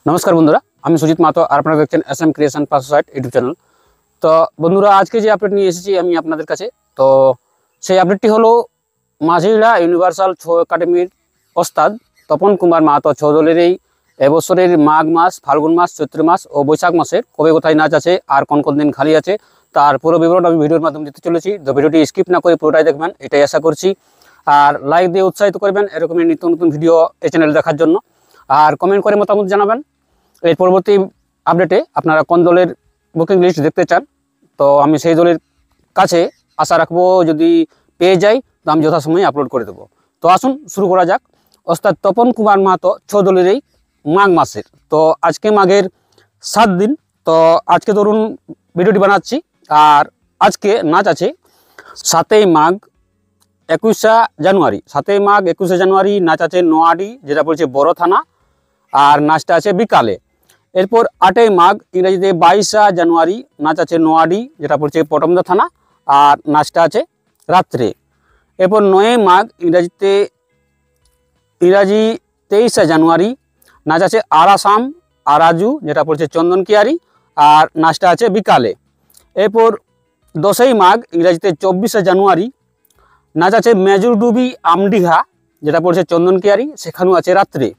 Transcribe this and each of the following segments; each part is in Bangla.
नमस्कार बंधुरा আমি সুজিত মাহাতো আর আপনারা দেখছেন SM creation password YouTube channel. তো বন্ধুরা আজকে যে আপডেট নিয়ে এসেছি আমি আপনাদের কাছে, তো সেই আপডেটটি হলো মাঝিরা ইউনিভার্সাল ছৌ একাডেমির ওস্তাদ তপন কুমার মাহাতো ছৌ দলের এই এবছরের মাঘ মাস, ফাল্গুন মাস, চৈত্র মাস ও বৈশাখ মাসের কবে কোথায় নাচ আছে আর কোন কোন দিন খালি আছে তার পুরো বিবরণ আমি ভিডিওর মাধ্যমে দিতে চলেছি। তো ভিডিওটি স্কিপ না করে পুরোটাই দেখবেন এটাই আশা করছি, আর লাইক দিয়ে উৎসাহিত করবেন এরকমই নিত্য নতুন ভিডিও এই চ্যানেল দেখার জন্য, আর কমেন্ট করে মতামত জানাবেন এর পরবর্তী আপডেটে আপনারা কোন দলের বুকিং লিস্ট দেখতে চান। তো আমি সেই দলের কাছে আশা রাখবো, যদি পেয়ে যাই তো আমি যথাসময়ে আপলোড করে দেবো। তো আসুন শুরু করা যাক। ওস্তাদ তপন কুমার মাহাতো ছৌ দলের এই মাঘ মাসের, তো আজকে মাঘের 7 দিন। তো আজকে ধরুন ভিডিওটি বানাচ্ছি, আর আজকে নাচ আছে 7ই মাঘ 21শে জানুয়ারি। 7ই মাঘ 21শে জানুয়ারি নাচ আছে নোয়াডি, যেটা পড়ছে বড় থানা, আর নাচটা আছে বিকালে। এরপর 8ই মাঘ ইংরেজিতে 22শে জানুয়ারি নাচ আছে নোয়াডি, যেটা পড়ছে পটমদা থানা, আর নাচটা আছে রাত্রে। এরপর 9ই মাঘ ইংরাজি 23শে জানুয়ারি নাচ আছে আরাসাম আরাজু, যেটা পড়ছে চন্দনকিয়ারি, আর নাচটা আছে বিকালে। এরপর 10ই মাঘ ইংরাজিতে 24শে জানুয়ারি নাচ আছে মেজুরডুবি আমডিহা, যেটা পড়ছে চন্দনকিয়ারি, সেখানেও আছে রাত্রে।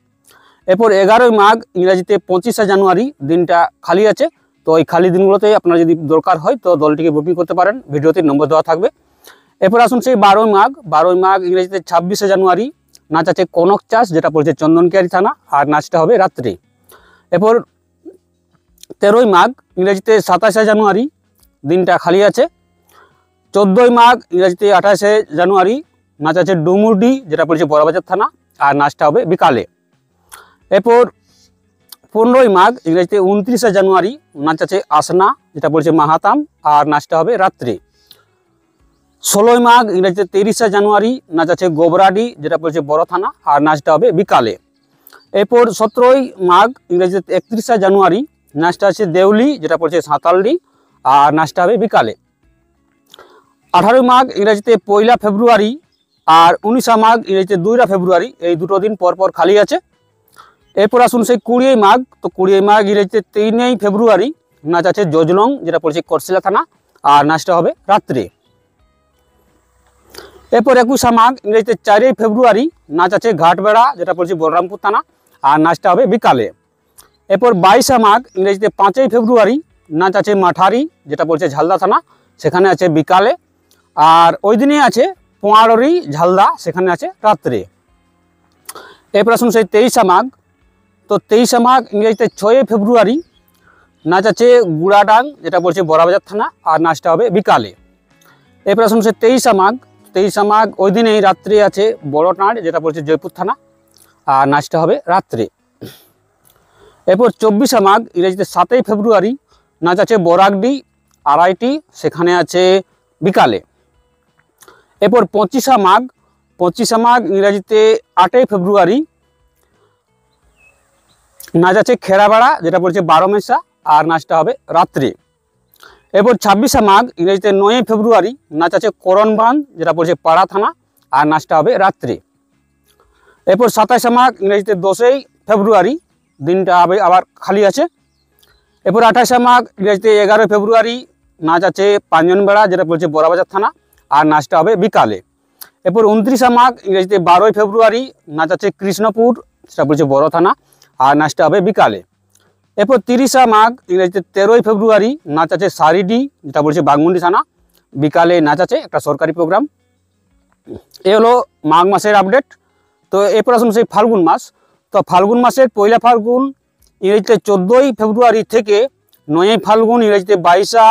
এরপর 11ই মাঘ ইংরাজিতে 25শে জানুয়ারি দিনটা খালি আছে। তো এই খালি দিনগুলোতে আপনারা যদি দরকার হয় তো দলটিকে বুকিং করতে পারেন, ভিডিওতে নম্বর দেওয়া থাকবে। এরপর আসুন সেই 12ই মাঘ ইংরেজিতে 26শে জানুয়ারি নাচ আছে কনক চাষ, যেটা পড়ছে চন্দনকিয়ারি থানা, আর নাচটা হবে রাত্রে। এরপর 13ই মাঘ ইংরেজিতে 27শে জানুয়ারি দিনটা খালি আছে। 14ই মাঘ ইংরেজিতে 28শে জানুয়ারি নাচ আছে ডুমুরডি, যেটা পড়ছে বড়বাজার থানা, আর নাচটা হবে বিকালে। এরপর 15ই মাঘ ইংরেজিতে 29শে জানুয়ারি নাচ আছে আসনা, যেটা পড়ছে মাহাতাম, আর নাচটা হবে রাত্রে। 16ই মাঘ ইংরেজিতে 23শে জানুয়ারি নাচ আছে গোবরাডি, যেটা পড়ছে বড় থানা, আর নাচটা হবে বিকালে। এরপর 17ই মাঘ ইংরেজিতে 31শে জানুয়ারি নাচটা আছে দেউলি, যেটা পড়ছে সাঁতালডি, আর নাচটা হবে বিকালে। 18ই মাঘ ইংরেজিতে 1 ফেব্রুয়ারি আর 19 মাঘ ইংরেজিতে 2 ফেব্রুয়ারি, এই দুটো দিন পর পর খালি আছে। এরপর আসুন সেই 20ই মাঘ, তো 20ই মাঘ ইংরেজিতে 3ই ফেব্রুয়ারি নাচ আছে জজলং, যেটা পড়ছে করশিলা থানা, আর নাচটা হবে রাত্রে। এরপর 21 মাঘ ইংরেজিতে 4ই ফেব্রুয়ারি নাচ আছে ঘাটবেড়া, যেটা পড়ছে বলরামপুর থানা, আর নাচটা হবে বিকালে। এরপর 22 মাঘ ইংরেজিতে 5ই ফেব্রুয়ারি নাচ আছে মাঠারি, যেটা পড়ছে ঝালদা থানা, সেখানে আছে বিকালে। আর ওই দিনে আছে পোয়াড়ি ঝালদা, সেখানে আছে রাত্রে। এরপর আসুন সেই 23 মাঘ, তো 23 মাঘ ইংরেজিতে 6ই ফেব্রুয়ারি নাচ আছে গুড়াডাং, যেটা পড়ছে বড়বাজার থানা, আর নাচটা হবে বিকালে। এরপর আসুন সে 23 মাঘ ওই দিনেই রাত্রে আছে বড়টাঁড়, যেটা পড়ছে জয়পুর থানা, আর নাচটা হবে রাত্রে। এরপর 24 মাঘ ইংরেজিতে 7ই ফেব্রুয়ারি নাচ আছে বরাগডি আড়াইটি, সেখানে আছে বিকালে। এরপর 25 মাঘ ইংরাজিতে 8ই ফেব্রুয়ারি নাচ আছে খেরাবেড়া, যেটা পড়ছে 12 মেসা, আর নাচটা হবে রাত্রে। এরপর 26 মাঘ ইংরেজিতে 9ই ফেব্রুয়ারি নাচ আছে করণবান, যেটা পড়ছে পাড়া থানা, আর নাচটা হবে রাত্রে। এরপর 27 মাঘ ইংরেজিতে 10ই ফেব্রুয়ারি দিনটা আবার খালি আছে। এরপর 28 মাঘ ইংরেজিতে 11ই ফেব্রুয়ারি নাচ আছে পাঞ্জনবেড়া, যেটা পড়ছে বড়বাজার থানা, আর নাচটা হবে বিকালে। এরপর 29 মাঘ ইংরেজিতে 12ই ফেব্রুয়ারি নাচ আছে কৃষ্ণপুর, সেটা পড়ছে বড় থানা, আর নাচটা হবে বিকালে। এরপর 30 মাঘ ইংরেজিতে 13ই ফেব্রুয়ারি নাচ আছে সারিডি, যেটা বলছে বাগমুন্ডি থানা, বিকালে নাচ আছে একটা সরকারি প্রোগ্রাম। এ হলো মাঘ মাসের আপডেট। তো এরপর আসুন সেই ফাল্গুন মাস, তো ফাল্গুন মাসের 1 ফাল্গুন ইংরেজিতে 14ই ফেব্রুয়ারি থেকে 9ই ফাল্গুন ইংরেজিতে 22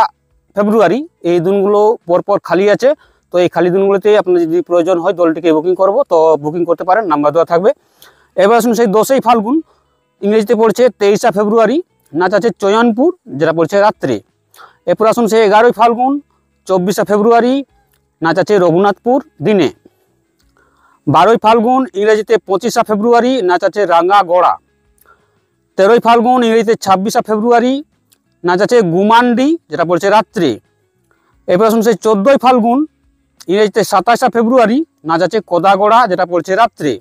ফেব্রুয়ারি, এই দিনগুলো পরপর খালি আছে। তো এই খালি দিনগুলোতে আপনার যদি প্রয়োজন হয় দলটিকে বুকিং করব তো বুকিং করতে পারেন, নাম্বার দেওয়া থাকবে। এবার আসুন সেই 10ই ফাল্গুন ইংরেজিতে পড়ছে 23 ফেব্রুয়ারি নাচ আছে চয়নপুর, যেটা পড়ছে রাত্রে। এরপর আসুন সেই 11ই ফাল্গুন 24 ফেব্রুয়ারি নাচ আছে রঘুনাথপুর দিনে। 12ই ফাল্গুন ইংরেজিতে 25 ফেব্রুয়ারি নাচ আছে রাঙ্গাগড়া। 13ই ফাল্গুন ইংরেজিতে 26 ফেব্রুয়ারি নাচ আছে গুমান্ডি, যেটা পড়ছে রাত্রে। এরপর আসুন সেই 14ই ফাল্গুন ইংরেজিতে 27 ফেব্রুয়ারি নাচ আছে কোদাগড়া, যেটা পড়ছে রাত্রে।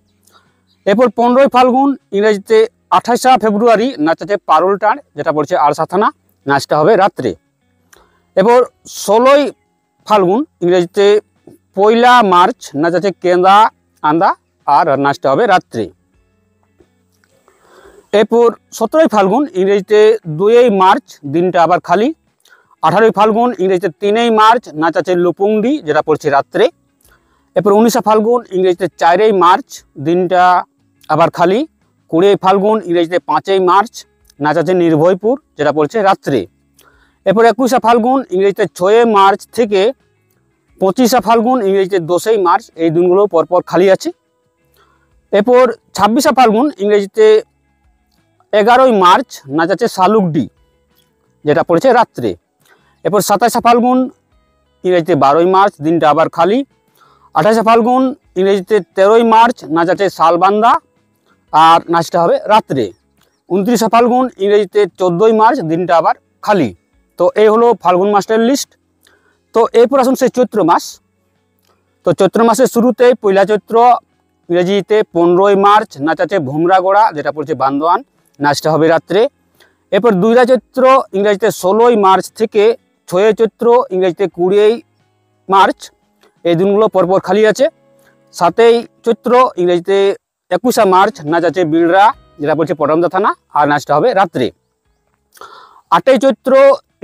এরপর 15ই ফাল্গুন ইংরেজিতে 28 ফেব্রুয়ারি নাচ আছে পারুলটাঁড়, যেটা পড়ছে আরসা থানা, নাচটা হবে রাত্রে। এরপর 16ই ফাল্গুন ইংরেজিতে 1 মার্চ নাচ আছে কেন্দা আন্দা, আর নাচটা হবে রাত্রে। এরপর 17ই ফাল্গুন ইংরেজিতে 2 মার্চ, দিনটা আবার খালি। 18ই ফাল্গুন ইংরেজিতে 3 মার্চ নাচ আছে লুপুংডি, যেটা পড়ছে রাত্রে। এরপর 19 ফাল্গুন ইংরেজিতে 4 মার্চ, দিনটা আবার খালি। 20 ফাল্গুন ইংরেজিতে 5 মার্চ নাচ আছে নির্ভয়পুর, যেটা পড়ছে রাত্রে। এরপর 21 ফাল্গুন ইংরেজিতে 6 মার্চ থেকে 25 ফাল্গুন ইংরেজিতে 10 মার্চ, এই দিনগুলো পরপর খালি আছে। এরপর 26 ফাল্গুন ইংরেজিতে 11 মার্চ নাচ আছে শালুকডি, যেটা পড়েছে রাত্রে। এরপর 27 ফাল্গুন ইংরেজিতে 12 মার্চ, দিনটা আবার খালি। 28 ফাল্গুন ইংরেজিতে 13 মার্চ নাচ আছে শালবান্দা, আর নাচটা হবে রাত্রে। 29 ফাল্গুন ইংরেজিতে 14 মার্চ, দিনটা আবার খালি। তো এই হলো ফাল্গুন মাসের লিস্ট। তো এরপর আসুন সেই চৈত্র মাস। তো চৈত্র মাসের শুরুতেই পয়লা চৈত্র ইংরেজিতে 15 মার্চ নাচ আছে ভুমরাগড়া, যেটা পড়ছে বান্দোয়ান, নাচটা হবে রাত্রে। এরপর 2 চৈত্র ইংরেজিতে 16 মার্চ থেকে 6 চৈত্র ইংরেজিতে 20 মার্চ, এই দিনগুলো পরপর খালি আছে। 7 চৈত্র ইংরেজিতে 21 মার্চ নাচ আছে বিড়রা, যেটা পড়ছে পটমদা থানা, আর নাচটা হবে রাত্রে। 8 চৈত্র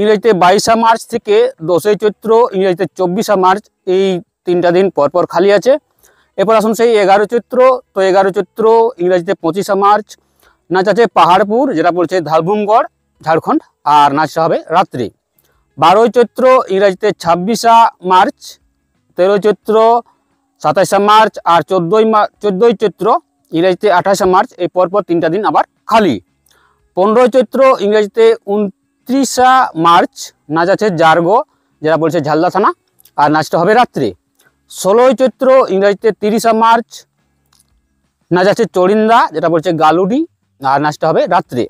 ইংরেজিতে 22 মার্চ থেকে 10 চৈত্র ইংরেজিতে 24 মার্চ, এই 3টা দিন পরপর খালি আছে। এরপর আসুন সেই 11 চৈত্র। তো 11 চৈত্র ইংরেজিতে 25 মার্চ নাচ আছে পাহাড়পুর, যেটা পড়ছে ধালভূমগড়, ঝাড়খণ্ড, আর নাচটা হবে রাত্রি। 12 চৈত্র ইংরেজিতে 26 মার্চ, 13 চৈত্র 27 মার্চ, আর 14 চৈত্র ইংরেজিতে 28 মার্চ, এই পরপর 3টা দিন আবার খালি। 15 চৈত্র ইংরেজিতে 29 মার্চ নাচ আছে জারগো, যেটা বলছে ঝালদা থানা, আর নাচটা হবে রাত্রে। 16 চৈত্র ইংরেজিতে 30 মার্চ নাচ আছে চড়িন্দা, যেটা বলছে গালুডি, আর নাচটা হবে রাত্রে।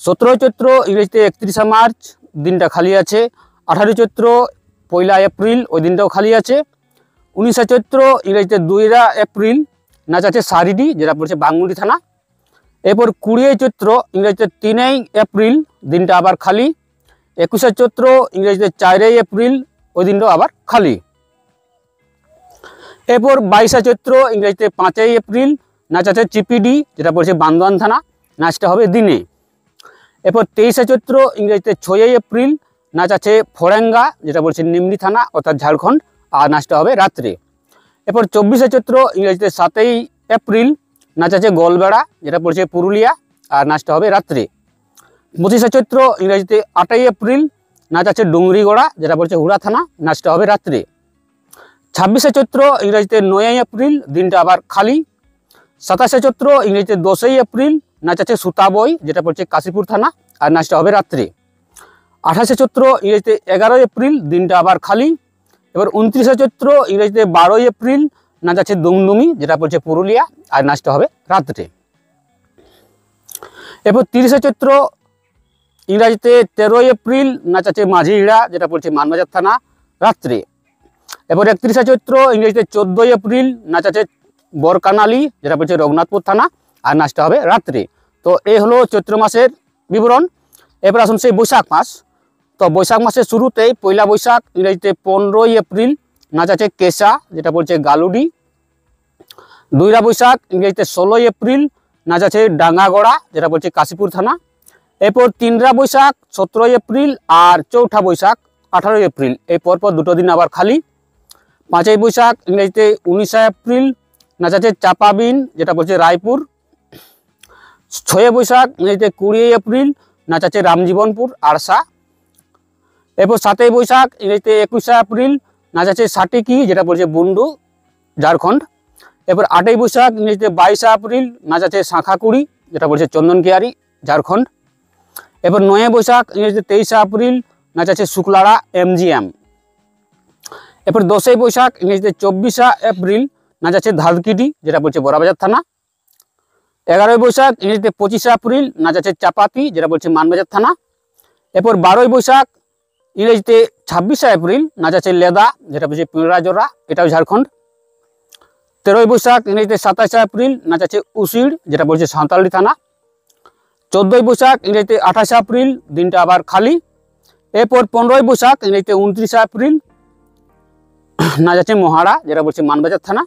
17 চৈত্র ইংরেজিতে 31 মার্চ, দিনটা খালি আছে। 18 চৈত্র 1 এপ্রিল, ওই দিনটাও খালি আছে। 19 চৈত্র ইংরেজিতে 2 এপ্রিল নাচ আছে সারিডি, যেটা পড়ছে বাংমুড়ি থানা। এরপর 20 চৈত্র ইংরেজিতে 3 এপ্রিল, দিনটা আবার খালি। 21 চৈত্র ইংরেজিতে 4 এপ্রিল, ওই দিনটাও আবার খালি। এরপর 22 চৈত্র ইংরেজিতে 5 এপ্রিল নাচ আছে চিপিডি, যেটা পড়ছে বান্দোয়ান থানা, নাচটা হবে দিনে। এরপর 23 চৈত্র ইংরেজিতে 6 এপ্রিল নাচ আছে ফোরেঙ্গা, যেটা বলছে নিমনি থানা, অর্থাৎ ঝাড়খণ্ড, আর নাচটা হবে রাত্রে। এরপর 24 চৈত্র ইংরেজিতে 7 এপ্রিল নাচ আছে গোলবেড়া, যেটা পড়ছে পুরুলিয়া, আর নাচটা হবে রাত্রে। 25 চৈত্র ইংরেজিতে 8 এপ্রিল নাচ আছে ডুংরিগড়া, যেটা পড়ছে হুড়া থানা, নাচটা হবে রাত্রে। 26 চৈত্র ইংরেজিতে 9 এপ্রিল, দিনটা আবার খালি। 27 চৈত্র ইংরেজিতে 10 এপ্রিল নাচ আছে সুতাবই, যেটা পড়ছে কাশীপুর থানা, আর নাচটা হবে রাত্রে। 28 চৈত্র ইংরেজিতে 11 এপ্রিল, দিনটা আবার খালি। এবার 29 চৈত্র ইংরেজিতে 12 এপ্রিল নাচ আছে দুমদুমি, যেটা পড়ছে পুরুলিয়া, আর নাচটা হবে রাত্রে। এরপর 30 চৈত্র ইংরাজিতে 13 এপ্রিল নাচ আছে মাঝিড়া, যেটা পড়ছে মানবাজার থানা, রাত্রে। এরপর 31 চৈত্র ইংরেজিতে 14 এপ্রিল নাচ আছে বরকানালি, যেটা পড়ছে রঘুনাথপুর থানা, আর নাচটা হবে রাত্রে। তো এই হলো চৈত্র মাসের বিবরণ। এরপর আসুন সেই বৈশাখ মাস। তো বৈশাখ মাসের শুরুতেই পয়লা বৈশাখ ইংরেজিতে 15 এপ্রিল নাচ আছে কেশা, যেটা বলছে গালুডি। 2 বৈশাখ ইংরেজিতে 16 এপ্রিল নাচ আছে ডাঙ্গাগড়া, যেটা বলছে কাশীপুর থানা। এরপর 3 বৈশাখ 17 এপ্রিল, আর 4 বৈশাখ 18 এপ্রিল, এই পরপর 2টো দিন আবার খালি। 5 বৈশাখ ইংরেজিতে 19 এপ্রিল নাচ আছে চাপাবিন, যেটা বলছে রায়পুর। 6 বৈশাখ ইংরেজিতে 20 এপ্রিল নাচ আছে রামজীবনপুর, আরসা। এরপর 7 বৈশাখ ইংরেজিতে 21 এপ্রিল নাচ আছে সাটিকি, যেটা বলছে বুন্ডু, ঝাড়খণ্ড। এরপর 8 বৈশাখ ইংরেজিতে 22 এপ্রিল নাচ আছে শাঁখাকুড়ি, যেটা বলছে চন্দনকিয়ারি, ঝাড়খণ্ড। এরপর 9 বৈশাখ ইংরেজিতে 23 এপ্রিল নাচ আছে শুক্লারা, MGM। এরপর 10 বৈশাখ ইংরেজিতে 24 এপ্রিল নাচ আছে ধাদকিটি, যেটা বলছে বড়াবাজার থানা। 11 বৈশাখ ইংরেজিতে 25 এপ্রিল নাচ আছে চাপাতি, যেটা বলছে মানবাজার থানা। এরপর 12 বৈশাখ ইংরেজিতে 26 এপ্রিল নাচ আছে লেদা, যেটা বলছে পিঁড়াজোড়া, এটাও ঝাড়খণ্ড। 13 বৈশাখ ইংরেজিতে 27 এপ্রিল নাচ আছে উসিড়, যেটা বলছে সাঁওতালি থানা। 14ই বৈশাখ ইংরেজিতে 28 এপ্রিল, দিনটা আবার খালি। এরপর 15ই বৈশাখ ইংরেজিতে 29 এপ্রিল, নাচ আছে মহাড়া, যেটা বলছে মানবাজার থানা।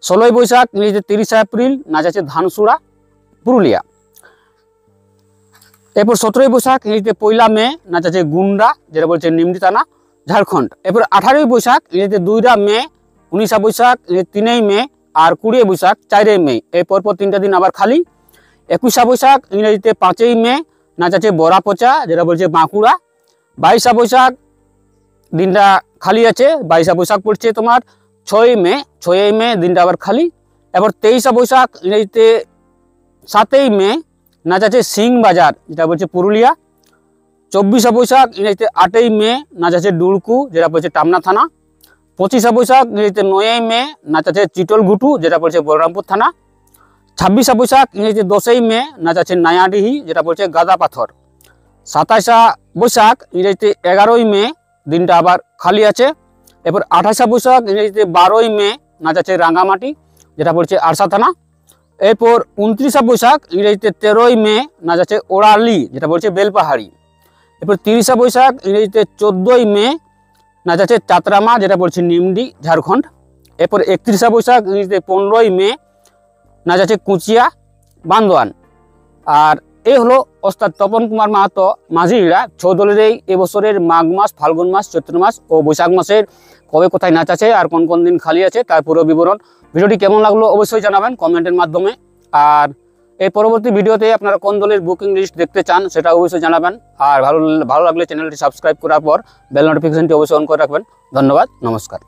16ই বৈশাখ ইংরেজিতে 30 এপ্রিল, নাচ আছে ধানসুড়া, পুরুলিয়া। এরপর 17ই বৈশাখ ইংরেজিতে 1 মে, নাচ আছে গুন্ডা, যেটা বলছে নিমডি থানা, ঝাড়খণ্ড। এরপর 18ই বৈশাখ ইংরেজিতে 2 মে, 19 বৈশাখ 3 মে, আর 20 বৈশাখ 4 মে। এই পরপর 3টা দিন আবার খালি। 21 বৈশাখ ইংরেজিতে 5 মে, নাচ আছে বড়া পচা, যেটা বলছে বাঁকুড়া। 22 বৈশাখ দিনটা খালি আছে। 22 বৈশাখ পড়ছে তোমার 6 মে, 6 মে দিনটা আবার খালি। এবার 23 বৈশাখ ইংরেজিতে 7 মে, নাচ আছে সিং বাজার, যেটা বলছে পুরুলিয়া। 24 বৈশাখ ইংরেজিতে 8 মে, নাচ আছে ডুলকু, যেটা বলছে টামনা থানা। 25 বৈশাখ ইংরেজিতে 9 মে, নাচ আছে চিটলঘুটু, যেটা বলছে বলরামপুর থানা। 26 বৈশাখ ইংরেজিতে 10 মে, নাচ আছে নায়াডিহি, যেটা বলছে গাদা পাথর। 27 বৈশাখ ইংরেজিতে 11 মে, দিনটা আবার খালি আছে। এরপর 28 বৈশাখ ইংরেজিতে 12 মে, নাচ আছে রাঙ্গামাটি, যেটা বলছে আরসা থানা। এরপর 29 বৈশাখ ইংরেজিতে 13 মে, নাচ আছে ওরালি, যেটা বলছে বেলপাহাড়ি। এরপর 30 বৈশাখ ইংরেজিতে 14 মে, নাচ আছে চাতরামা, যেটা বলছে নিমডি, ঝাড়খণ্ড। এরপর 31 বৈশাখ ইংরেজিতে 15 মে, নাচ আছে কুচিয়া, বান্দোয়ান। আর এই হলো ওস্তাদ তপন কুমার মাহাতো মাঝিরা ছৌ দলের এই এবছরের মাঘ মাস, ফাল্গুন মাস, চৈত্র মাস ও বৈশাখ মাসের কবে কোথায় নাচ আছে আর কোন কোন দিন খালি আছে তার পুরো বিবরণ। ভিডিওটি কেমন লাগলো অবশ্যই জানাবেন কমেন্টের মাধ্যমে। আর এই পরবর্তী ভিডিওতে আপনারা কোন দলের বুকিং লিস্ট দেখতে চান সেটা অবশ্যই জানাবেন। আর ভালো লাগলে চ্যানেলটি সাবস্ক্রাইব করার পর বেল নোটিফিকেশনটি অবশ্যই অন করে রাখবেন। ধন্যবাদ, নমস্কার।